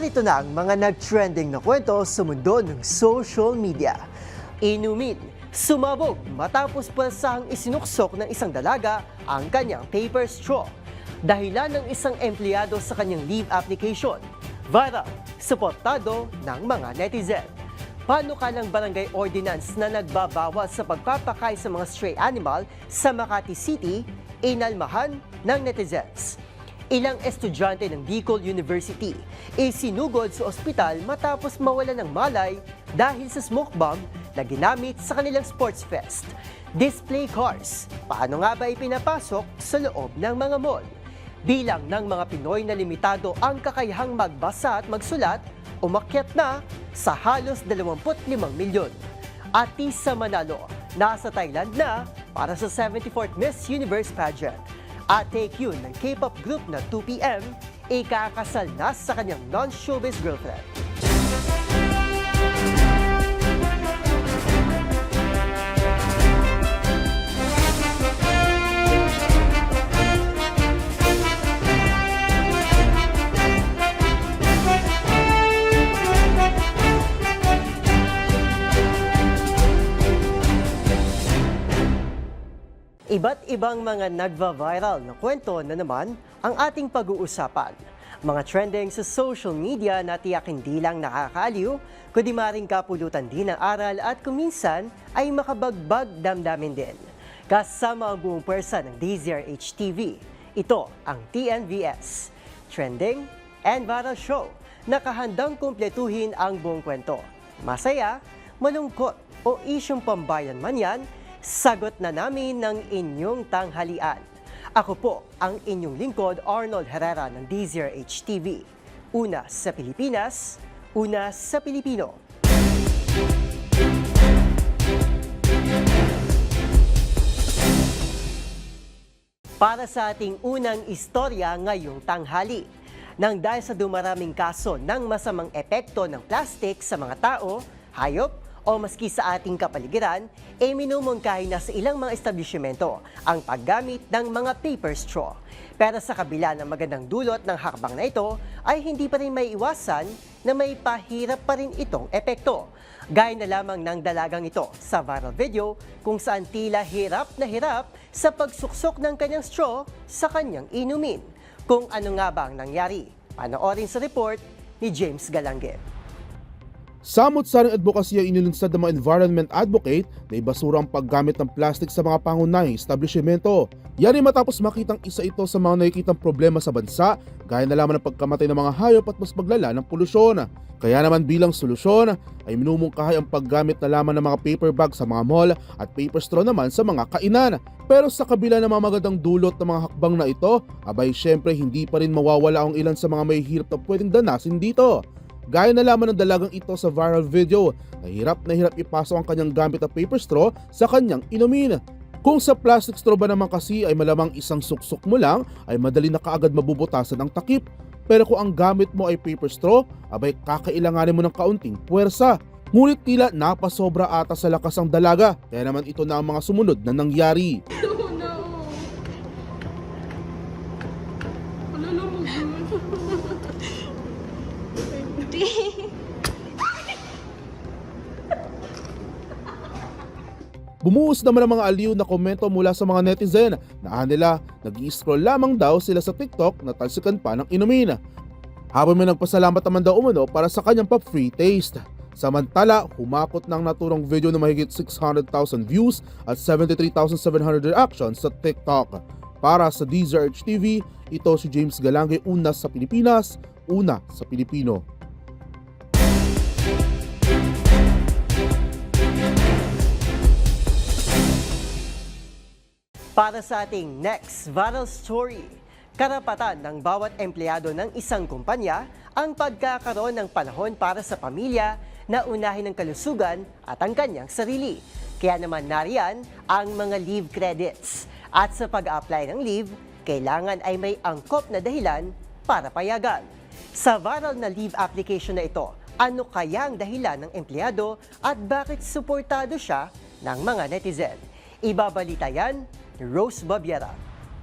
Narito na ang mga nag-trending na kwento sa mundo ng social media. Inumin, sumabog matapos pulsahang isinuksok ng isang dalaga ang kanyang paper straw. Dahilan ng isang empleyado sa kanyang leave application. Viral, suportado ng mga netizen. Panukalang barangay ordinance na nagbabawal sa pagpapakain sa mga stray animal sa Makati City, inalmahan ng netizens. Ilang estudyante ng Bicol University isinugod sa ospital matapos mawala ng malay dahil sa smoke bomb na ginamit sa kanilang sports fest. Display cars, paano nga ba ipinapasok sa loob ng mga mall? Bilang ng mga Pinoy na limitado ang kakayahang magbasa at magsulat, umakyat na sa halos 25 milyon. At Tisa Manalo, nasa Thailand na para sa 74th Miss Universe pageant. At Taekyun ng K-pop group na 2PM, ikakasal na sa kanyang non-showbiz girlfriend. Iba't ibang mga nagva-viral na kwento na naman ang ating pag-uusapan. Mga trending sa social media na tiyak hindi lang nakakaaliw, kundi maring kapulutan din ng aral at kuminsan ay makabagbag damdamin din. Kasama ang buong pwersa ng DZRH TV, ito ang TNVS, Trending and Viral Show, nakahandang kumpletuhin ang buong kwento. Masaya, malungkot o isyong pambayan man yan, sagot na namin ng inyong tanghalian. Ako po ang inyong lingkod, Arnold Herrera ng DZRH TV. Una sa Pilipinas, una sa Pilipino. Para sa ating unang istorya ngayong tanghali, nang dahil sa dumaraming kaso ng masamang epekto ng plastic sa mga tao, hayop, o maski sa ating kapaligiran, minumungkahi na sa ilang mga establishmento ang paggamit ng mga paper straw. Pero sa kabila ng magandang dulot ng hakbang na ito, ay hindi pa rin may iwasan na may pahirap pa rin itong epekto. Gaya na lamang ng dalagang ito sa viral video kung saan tila hirap na hirap sa pagsuksok ng kanyang straw sa kanyang inumin. Kung ano nga ba ang nangyari, panoorin sa report ni James Galangue. Samot-saring advokasya inilunsad ng mga environment advocate na ibasura ang paggamit ng plastic sa mga pangunahing establishmento. Yan ay matapos makitang isa ito sa mga nakikitang problema sa bansa, gaya na lamang ng pagkamatay ng mga hayop at mas maglala ng polusyon. Kaya naman bilang solusyon ay minumungkahi ang paggamit na lamang ng mga paper bag sa mga mall at paper straw naman sa mga kainan. Pero sa kabila ng mga magandang dulot ng mga hakbang na ito, abay syempre hindi pa rin mawawala ang ilan sa mga may hirap na pwedeng danasin dito. Gaya na lamang ng dalagang ito sa viral video na hirap ipasok ang kanyang gamit na paper straw sa kanyang inumin. Kung sa plastic straw ba naman kasi ay malamang isang suksok mo lang ay madali na kaagad mabubutasan ang takip. Pero kung ang gamit mo ay paper straw, abay kakailanganin mo ng kaunting puwersa. Ngunit tila napasobra ata sa lakas ang dalaga, kaya naman ito na ang mga sumunod na nangyari. Bumuhos naman ang mga aliw na komento mula sa mga netizen na nila nag-i-scroll lamang daw sila sa TikTok na talsikan pa ng inumin. Habang may nagpasalamat naman daw umano para sa kanyang pop-free taste. Samantala, humakot ng naturang video na mahigit 600,000 views at 73,700 reactions sa TikTok. Para sa DZRH TV, ito si James Galangue, una sa Pilipinas, una sa Pilipino. Para sa ating next viral story, karapatan ng bawat empleyado ng isang kumpanya ang pagkakaroon ng panahon para sa pamilya na unahin ng kalusugan at ang kanyang sarili. Kaya naman nariyan ang mga leave credits. At sa pag-apply ng leave, kailangan ay may angkop na dahilan para payagan. Sa viral na leave application na ito, ano kaya ang dahilan ng empleyado at bakit suportado siya ng mga netizen? Ibabalita yan ni Rose Babiera.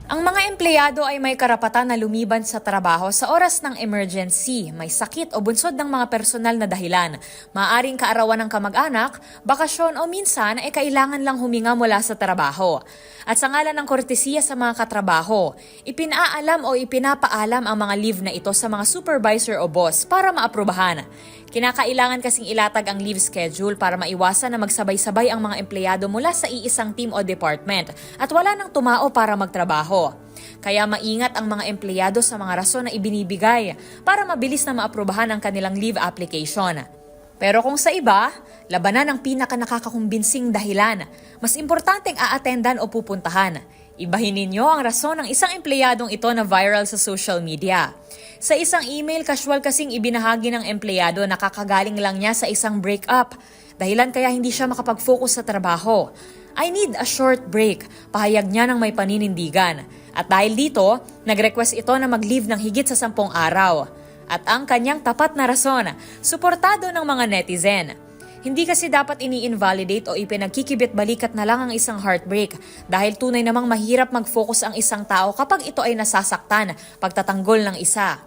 Ang mga empleyado ay may karapatan na lumiban sa trabaho sa oras ng emergency, may sakit o bunsod ng mga personal na dahilan. Maaaring kaarawan ng kamag-anak, bakasyon o minsan ay kailangan lang huminga mula sa trabaho. At sa ngalan ng kortesiya sa mga katrabaho, ipinaalam o ipinapaalam ang mga leave na ito sa mga supervisor o boss para maaprubahan. Kinakailangan kasing ilatag ang leave schedule para maiwasan na magsabay-sabay ang mga empleyado mula sa iisang team o department at wala nang tumao para magtrabaho. Kaya maingat ang mga empleyado sa mga rason na ibinibigay para mabilis na maaprubahan ang kanilang leave application. Pero kung sa iba, labanan ang pinaka-nakakakumbinsing dahilan. Mas importanteng aatendan o pupuntahan. Ibahin ninyo ang rason ng isang empleyadong ito na viral sa social media. Sa isang email, casual kasing ibinahagi ng empleyado na kakagaling lang niya sa isang breakup. Dahilan kaya hindi siya makapag-focus sa trabaho. I need a short break, pahayag niya ng may paninindigan. At dahil dito, nag-request ito na mag-leave ng higit sa 10 araw. At ang kanyang tapat na rason, suportado ng mga netizen. Hindi kasi dapat ini-invalidate o ipinagkikibit-balikat na lang ang isang heartbreak dahil tunay namang mahirap mag-focus ang isang tao kapag ito ay nasasaktan pagtatanggol ng isa.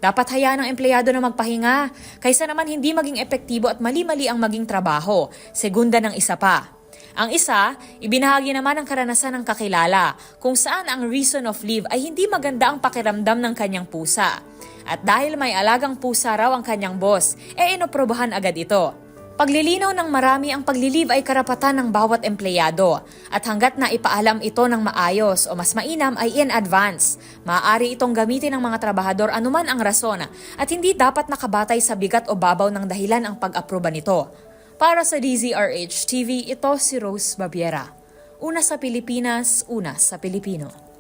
Dapat hayaan ng empleyado na magpahinga kaysa naman hindi maging epektibo at mali-mali ang maging trabaho, segunda ng isa pa. Ang isa, ibinahagi naman ang karanasan ng kakilala kung saan ang reason of leave ay hindi maganda ang pakiramdam ng kanyang pusa. At dahil may alagang pusa raw ang kanyang boss, inoprobahan agad ito. Paglilinaw ng marami ang paglilive ay karapatan ng bawat empleyado at hanggat na ipaalam ito ng maayos o mas mainam ay in advance. Maaari itong gamitin ng mga trabahador anuman ang rason at hindi dapat nakabatay sa bigat o babaw ng dahilan ang pag-aproba nito. Para sa DZRH TV, ito si Rose Babiera. Una sa Pilipinas, una sa Pilipino.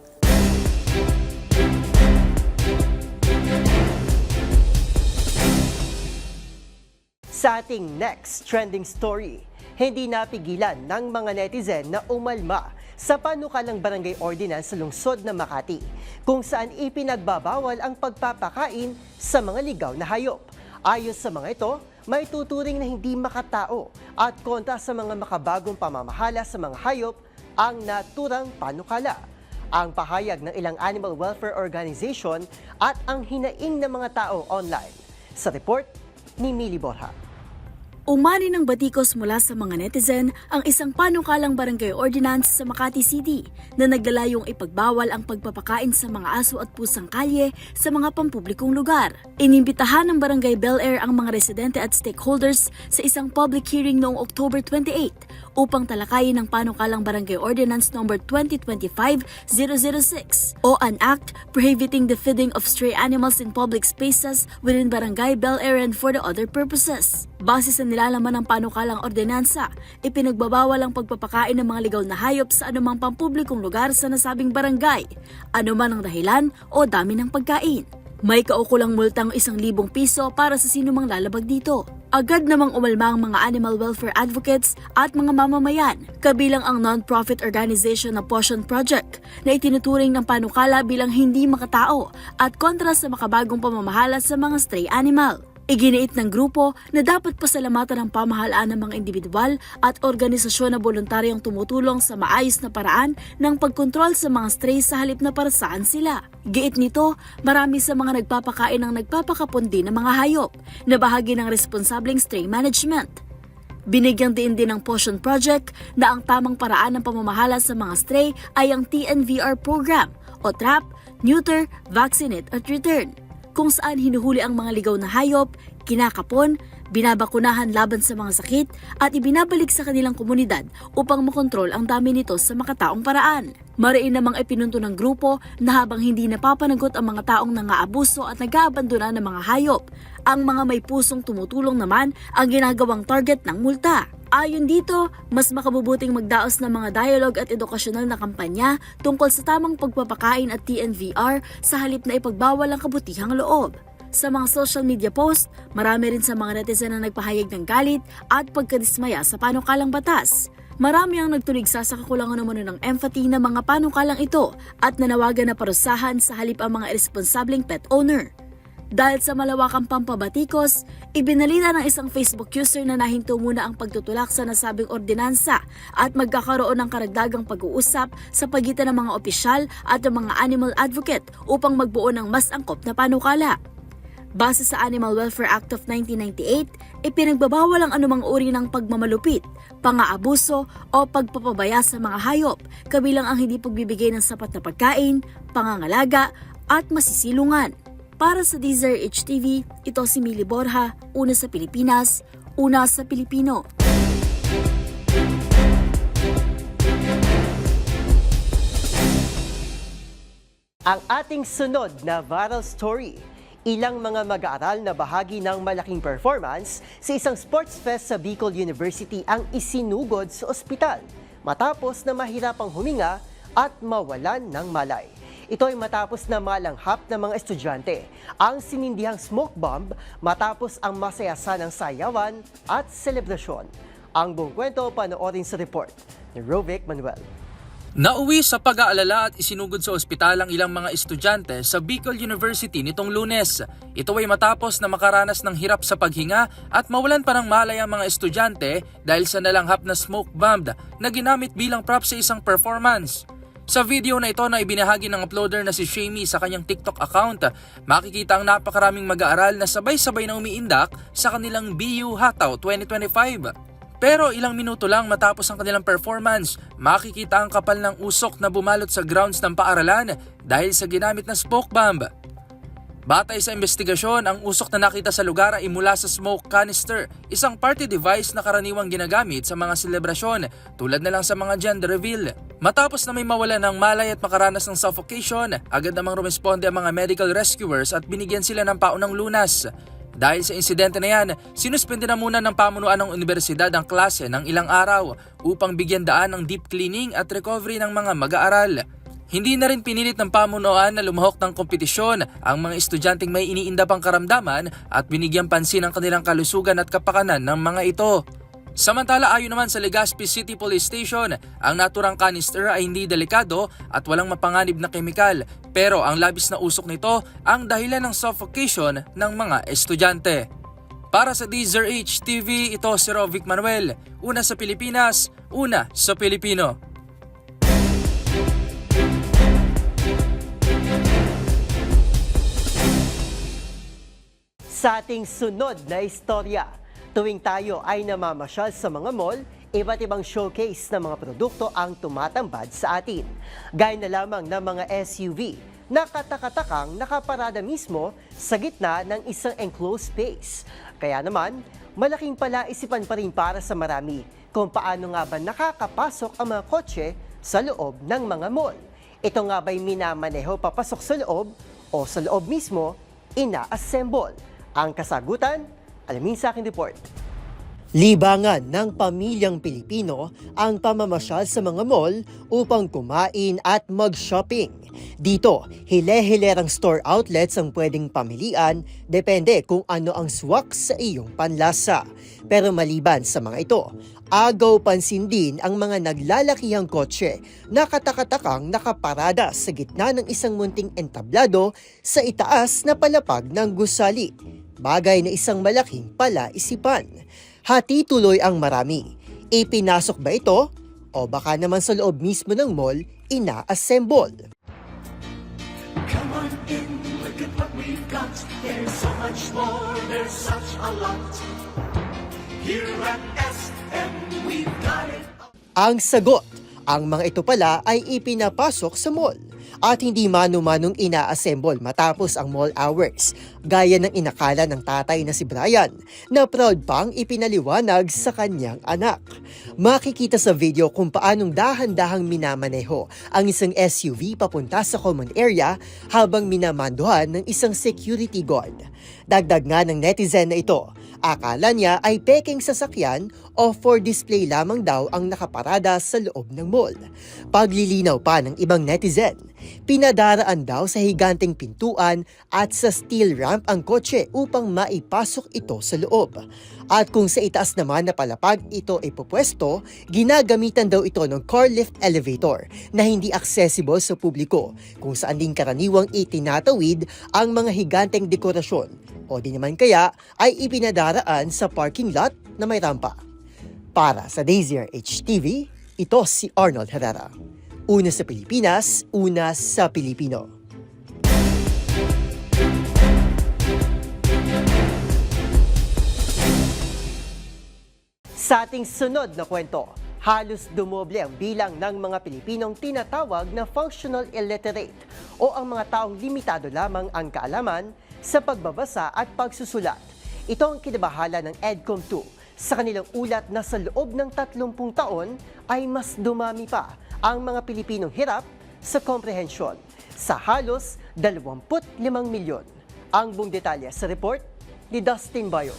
Sa ating next trending story, hindi napigilan ng mga netizen na umalma sa panukalang barangay ordinance sa lungsod ng Makati, kung saan ipinagbabawal ang pagpapakain sa mga ligaw na hayop. Ayon sa mga ito, may tuturing na hindi makatao at kontra sa mga makabagong pamamahala sa mga hayop ang naturang panukala. Ang pahayag ng ilang animal welfare organization at ang hinaing ng mga tao online. Sa report ni Mili Borja. Umani ng batikos mula sa mga netizen ang isang panukalang barangay ordinance sa Makati City na naglalayong ipagbawal ang pagpapakain sa mga aso at pusang kalye sa mga pampublikong lugar. Inimbitahan ng Barangay Bel Air ang mga residente at stakeholders sa isang public hearing noong October 28 upang talakayin ang panukalang barangay ordinance number 2025-006 o an act prohibiting the feeding of stray animals in public spaces within Barangay Bel Air and for the other purposes. Base sa nilalaman ng panukalang ordinansa, ipinagbabawal ang pagpapakain ng mga ligaw na hayop sa anumang pampublikong lugar sa nasabing barangay, anuman ang dahilan o dami ng pagkain. May kaukulang multang 1,000 piso para sa sinumang lalabag dito. Agad namang umalma ang mga animal welfare advocates at mga mamamayan, kabilang ang non-profit organization na Potion Project na itinuturing ng panukala bilang hindi makatao at kontra sa makabagong pamamahala sa mga stray animal. Iginiit ng grupo na dapat pasalamatan ang pamahalaan ng mga individual at organisasyon na voluntaryong tumutulong sa maayos na paraan ng pagkontrol sa mga stray sa halip na parasaan sila. Giit nito, marami sa mga nagpapakain ang nagpapakapundi ng mga hayop na bahagi ng responsableng stray management. Binigyang diin din ng Potion Project na ang tamang paraan ng pamamahala sa mga stray ay ang TNVR program o Trap, Neuter, Vaccinate at Return, kung saan hinuhuli ang mga ligaw na hayop, kinakapon, binabakunahan laban sa mga sakit at ibinabalik sa kanilang komunidad upang makontrol ang dami nito sa makataong paraan. Mariin namang ipinunto ng grupo na habang hindi napapanagot ang mga taong nangaabuso at nag-aabandona ng mga hayop, ang mga may pusong tumutulong naman ang ginagawang target ng multa. Ayon dito, mas makabubuting magdaos ng mga dialogue at edukasyonal na kampanya tungkol sa tamang pagpapakain at TNVR sa halip na ipagbawal ang kabutihang loob. Sa mga social media post, marami rin sa mga netizen na nagpahayag ng galit at pagkadismaya sa panukalang batas. Marami ang nagtuligsa sa kakulangan naman ng empathy ng mga panukalang ito at nanawagan na parusahan sa halip ang mga irresponsableng pet owner. Dahil sa malawakang pampabatikos, ibinalita ng isang Facebook user na nahinto muna ang pagtutulak sa nasabing ordinansa at magkakaroon ng karagdagang pag-uusap sa pagitan ng mga opisyal at ng mga animal advocate upang magbuo ng mas angkop na panukala. Base sa Animal Welfare Act of 1998, ipinagbabawal ang anumang uri ng pagmamalupit, pang-aabuso o pagpapabaya sa mga hayop, kabilang ang hindi pagbibigay ng sapat na pagkain, pangangalaga at masisilungan. Para sa DZRH TV, ito si Mili Borja, una sa Pilipinas, una sa Pilipino. Ang ating sunod na viral story, ilang mga mag-aaral na bahagi ng malaking performance sa isang sports fest sa Bicol University ang isinugod sa ospital matapos na mahirapang huminga at mawalan ng malay. Ito ay matapos na malanghap ng mga estudyante ang sinindihang smoke bomb matapos ang masayasa ng sayawan at selebrasyon. Ang buong kwento panoorin sa report ni Rovic Manuel. Nauwi sa pag-aalala at isinugod sa ospital ang ilang mga estudyante sa Bicol University nitong Lunes. Ito ay matapos na makaranas ng hirap sa paghinga at mawalan pa ng malay ang mga estudyante dahil sa nalanghap na smoke bomb na ginamit bilang prop sa isang performance. Sa video na ito na ibinahagi ng uploader na si Shamie sa kanyang TikTok account, makikita ang napakaraming mag-aaral na sabay-sabay na umiindak sa kanilang BU Hataw 2025. Pero ilang minuto lang matapos ang kanilang performance, makikita ang kapal ng usok na bumalot sa grounds ng paaralan dahil sa ginamit na smoke bomb. Batay sa investigasyon, ang usok na nakita sa lugar ay mula sa smoke canister, isang party device na karaniwang ginagamit sa mga selebrasyon tulad na lang sa mga gender reveal. Matapos na may mawala ng malay at makaranas ng suffocation, agad namang rumesponde ang mga medical rescuers at binigyan sila ng paunang lunas. Dahil sa insidente na yan, sinuspende na muna ng pamunuan ng universidad ang klase ng ilang araw upang bigyan daan ng deep cleaning at recovery ng mga mag-aaral. Hindi na rin pinilit ng pamunuan na lumahok ng kompetisyon ang mga estudyanteng may iniinda pang karamdaman at binigyan pansin ang kanilang kalusugan at kapakanan ng mga ito. Samantala, ayon naman sa Legazpi City Police Station, ang naturang canister ay hindi delikado at walang mapanganib na kemikal, pero ang labis na usok nito ang dahilan ng suffocation ng mga estudyante. Para sa DZRH TV, ito si Rovic Manuel, una sa Pilipinas, una sa Pilipino. Sa ating sunod na istorya, tuwing tayo ay namamasyal sa mga mall, iba't ibang showcase ng mga produkto ang tumatambad sa atin. Gaya na lamang ng mga SUV na katakatakang nakaparada mismo sa gitna ng isang enclosed space. Kaya naman, malaking palaisipan pa rin para sa marami kung paano nga ba nakakapasok ang mga kotse sa loob ng mga mall. Ito nga ba'y minamaneho papasok sa loob o sa loob mismo ina-assemble? Ang kasagutan, alamin sa aking report. Libangan ng pamilyang Pilipino ang pamamasyal sa mga mall upang kumain at mag-shopping. Dito, hile-hilerang store outlets ang pwedeng pamilian, depende kung ano ang swak sa iyong panlasa. Pero maliban sa mga ito, agaw pansin din ang mga naglalakihang kotse na katakatakang nakaparada sa gitna ng isang munting entablado sa itaas na palapag ng gusali. Bagay na isang malaking palaisipan. Hati tuloy ang marami. Ipinasok ba ito? O baka naman sa loob mismo ng mall, ina-assemble? Come on in, look at what we've got. There's so much more, there's such a lot. Here at SM, we've got it. Ang sagot, ang mga ito pala ay ipinapasok sa mall at hindi mano-manong ina-assemble matapos ang mall hours, gaya ng inakala ng tatay na si Brian, na proud pang ipinaliwanag sa kanyang anak. Makikita sa video kung paanong dahan-dahang minamaneho ang isang SUV papunta sa common area habang minamanduhan ng isang security guard. Dagdag nga ng netizen na ito, akala niya ay peking sasakyan o for display lamang daw ang nakaparada sa loob ng mall. Paglilinaw pa ng ibang netizen, Pinadaraan daw sa higanteng pintuan at sa steel ramp ang kotse upang maipasok ito sa loob. At kung sa itaas naman na palapag ito ay pupwesto, ginagamitan daw ito ng car lift elevator na hindi accessible sa publiko, kung saan din karaniwang itinatawid ang mga higanteng dekorasyon o di naman kaya ay ipinadaraan sa parking lot na may rampa. Para sa DZRH TV, ito si Arnold Herrera. Una sa Pilipinas, una sa Pilipino. Sa ating sunod na kwento, halos dumoble ang bilang ng mga Pilipinong tinatawag na functional illiterate o ang mga taong limitado lamang ang kaalaman sa pagbabasa at pagsusulat. Ito ang kinabahala ng EDCOM2 sa kanilang ulat na sa loob ng 30 taon ay mas dumami pa ang mga Pilipinong hirap sa komprehensyon sa halos 25 milyon. Ang buong detalye sa report ni Dustin Bayog.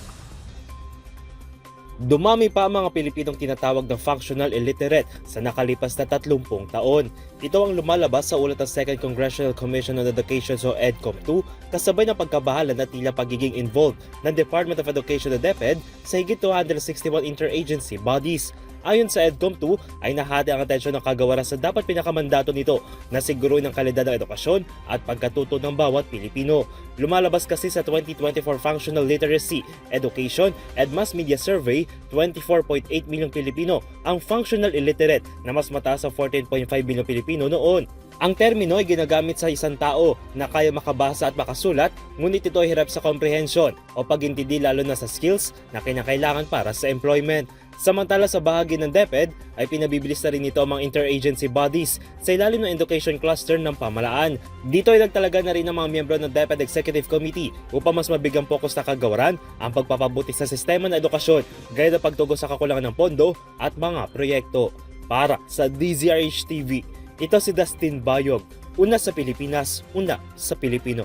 Dumami pa ang mga Pilipinong tinatawag na functional illiterate sa nakalipas na 30 taon. Ito ang lumalabas sa ulat ng Second Congressional Commission on Education o EDCOM2 kasabay ng pagkabahala na tila pagiging involved ng Department of Education o DepEd sa higit 261 interagency bodies. Ayon sa EDCOM2 ay nahati ang atensyon ng kagawaran sa dapat pinakamandato nito na siguruhin ang kalidad ng edukasyon at pagkatuto ng bawat Pilipino. Lumalabas kasi sa 2024 Functional Literacy, Education and Mass Media Survey, 24.8 milyong Pilipino ang functional illiterate na mas mataas sa 14.5 milyong Pilipino noon. Ang termino ay ginagamit sa isang tao na kaya makabasa at makasulat ngunit ito ay hirap sa komprehensyon o pag-intindi lalo na sa skills na kinakailangan para sa employment. Samantala sa bahagi ng DepEd ay pinabibilis na rin ito ang mga interagency bodies sa ilalim ng education cluster ng pamahalaan. Dito ay nagtalaga na rin ang mga miyembro ng DepEd Executive Committee upang mas mabigang pokus na kagawaran ang pagpapabuti sa sistema ng edukasyon gaya ng pagtugon sa kakulangan ng pondo at mga proyekto. Para sa DZRH TV, ito si Dustin Bayog, una sa Pilipinas, una sa Pilipino.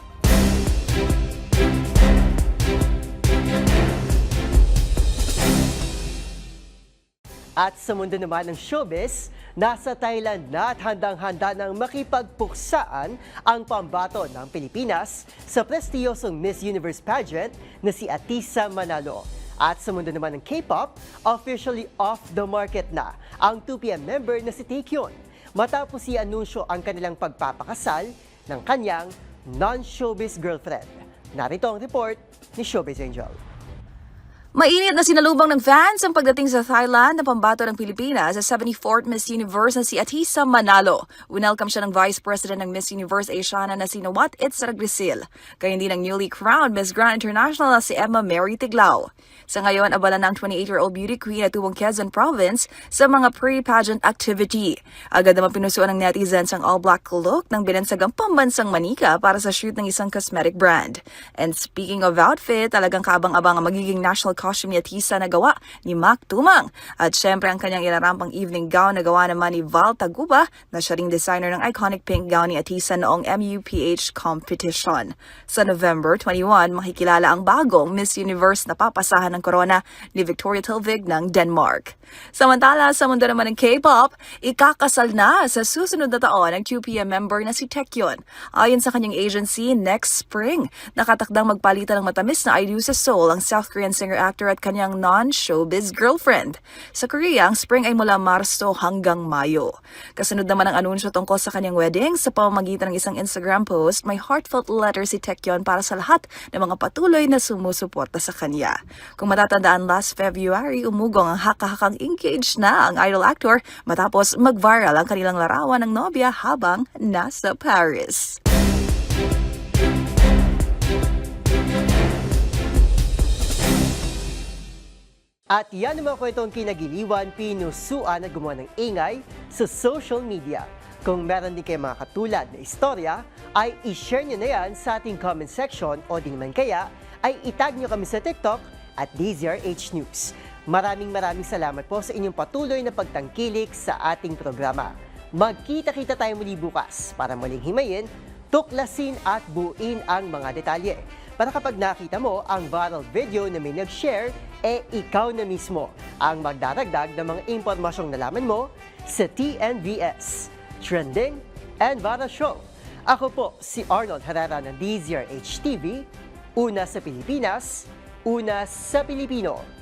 At sa mundo naman ng showbiz, nasa Thailand na at handang-handa ng makipagpuksaan ang pambato ng Pilipinas sa prestiyosong Miss Universe pageant na si Atisa Manalo. At sa mundo naman ng K-pop, officially off the market na ang 2PM member na si Taekyon matapos i-anunsyo ang kanilang pagpapakasal ng kanyang non-showbiz girlfriend. Narito ang report ni Showbiz Angel. Mainit na sinalubong ng fans ang pagdating sa Thailand na pambato ng Pilipinas sa 74th Miss Universe na si Atisa Manalo. Winelcome siya ng Vice President ng Miss Universe Asiana na si Nawat Itzragrisil. Kaya hindi ng newly crowned Miss Grand International na si Emma Mary Tiglao. Sa ngayon, abala ng 28-year-old beauty queen at tuwang Quezon Province sa mga pre-pageant activity. Agad naman pinusuan ng netizens ang all-black look ng binansagang pambansang manika para sa shoot ng isang cosmetic brand. And speaking of outfit, talagang kaabang-abang ang magiging national costume ni Atisa na gawa ni Mac Tumang. At syempre ang kanyang inarampang evening gown na gawa naman ni Val Taguba na siya ring designer ng iconic pink gown ni Atisa noong MUPH competition. Sa November 21, makikilala ang bagong Miss Universe na papasahan ng corona ni Victoria Tilvig ng Denmark. Samantala, sa mundo naman ng K-pop, ikakasal na sa susunod na taon ang 2PM member na si Taekyon. Ayon sa kanyang agency, next spring, nakatakdang magpalitan ng matamis na I Do sa Seoul ang South Korean singer-actor at kanyang non-showbiz girlfriend. Sa Korea, ang spring ay mula Marso hanggang Mayo. Kasunod naman ang anunsyo tungkol sa kanyang wedding sa pamamagitan ng isang Instagram post, may heartfelt letter si Taekyon para sa lahat ng mga patuloy na sumusuporta sa kanya. Kung matatandaan, last February, umugong ang haka-hakang engaged na ang idol actor matapos mag-viral ang kanilang larawan ng nobya habang nasa Paris. At yan ang mga kwentong kinagiliwan, pinusuan at gumawa ng ingay sa social media. Kung meron din kayo mga katulad na istorya, ay i-share nyo na yan sa ating comment section o di naman kaya ay itag nyo kami sa TikTok at DZRH News. Maraming salamat po sa inyong patuloy na pagtangkilik sa ating programa. Magkita-kita tayo muli bukas para muling himayin, tuklasin at buuin ang mga detalye. Para kapag nakita mo ang viral video na may nag-share, ikaw na mismo ang magdaragdag ng mga impormasyong nalaman mo sa TNVS, Trending and Viral Show. Ako po si Arnold Herrera ng DZRH TV, una sa Pilipinas, una sa Pilipino.